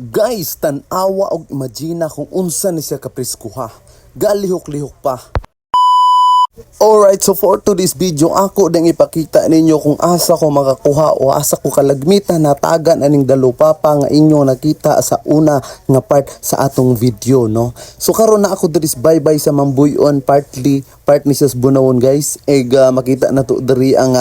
Guys, tan-awa og imagina kung unsa ni siya kapriskuha. Galihok-lihok pa. Alright, so for today's video, ako dang ipakita ninyo kung asa ko makakuha o asa ko kalagmitan natagan aning dalupapa nga inyong nakita sa una nga part sa atong video, no? So karon na ako diri bye-bye sa Mambuyon, part ni sa Bunawon, guys. Makita na to diri ang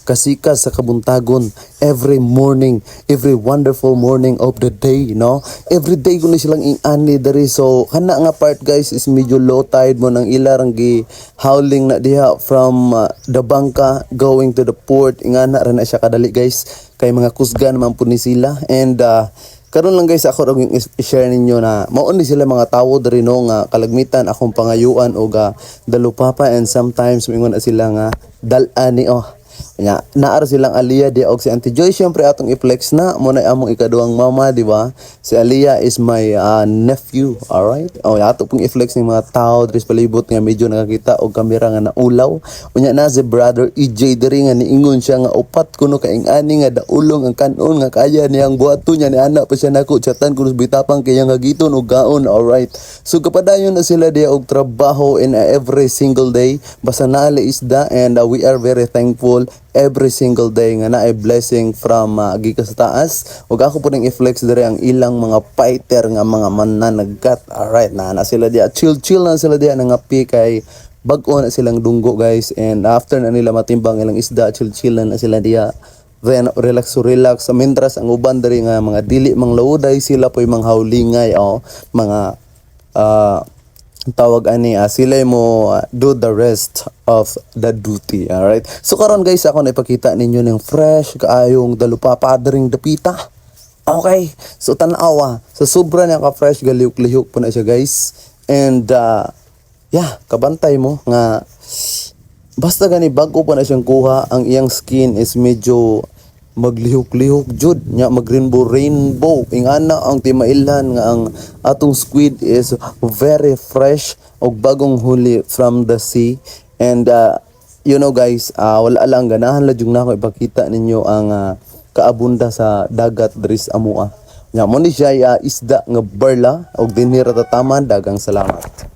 kasikas sa kabuntagon every morning, every wonderful morning of the day, no? Every day ko na silang ingani diri. So kana nga part, guys, is medyo low tide mo nang ilarang gi howling na diha from the bangka going to the port. Ingana ra na siya kadali, guys, kay mga kusga naman po ni sila. And karon lang, guys, ako ring i-share ninyo na maon ni sila mga tawo diri, no, nga kalagmitan akong pangayuan og dalupapa, and sometimes mingon na sila nga dal-ani nya naar silang Aliyah di og si Auntie Joy. Syempre atong i-flex na mo na among ikaduhang mama, di ba? Si Aliyah is my nephew, alright? Ato pong i-flex ni mga tao diri sa palibot nga medyo nakakita og kamera nga naulaw. Unya na si brother EJ diri nga niingon siya nga upat kuno ka ingani nga daulong ang kanon nga kaya niyang buhato niya ni anak pa siya nako chatan kuno bitapang kaya nga giton og gaon, alright? So kapadayon na sila diya og trabaho in every single day basta naala isda, and we are very thankful every single day nga na ay blessing from gikas sa taas. Ug ako po ning i-flex diri ang ilang mga fighter nga mga mananagat. Alright, na sila diya chill na sila diya nangapi kay bag-o na silang dunggo, guys, and after na nila matimbang ilang isda, chill na sila diya. Then relax mentras ang uban diri nga mga dili manglauday sila po'y manghawlingay mga tawag ani sila mo do the rest of the duty. Alright, so karon, guys, ako na ipakita ninyo ng fresh kaayong dalupapa dring dapita. Okay, so tanawa sa sobra niya ka fresh, galihok-lihok po na siya, guys, and kabantay mo nga basta gani bago pa na siyang kuha, ang iyang skin is medyo maglihok-lihok jud nya, mag-rainbow ingana ang timailan nga ang atong squid is very fresh og bagong huli from the sea. And guys, wala lang ganahan la jud nako ipakita ninyo ang kaabunda sa dagat diri sa amua nya mo ni siya isda nga barla og dinhi ra tataman. Dagang salamat.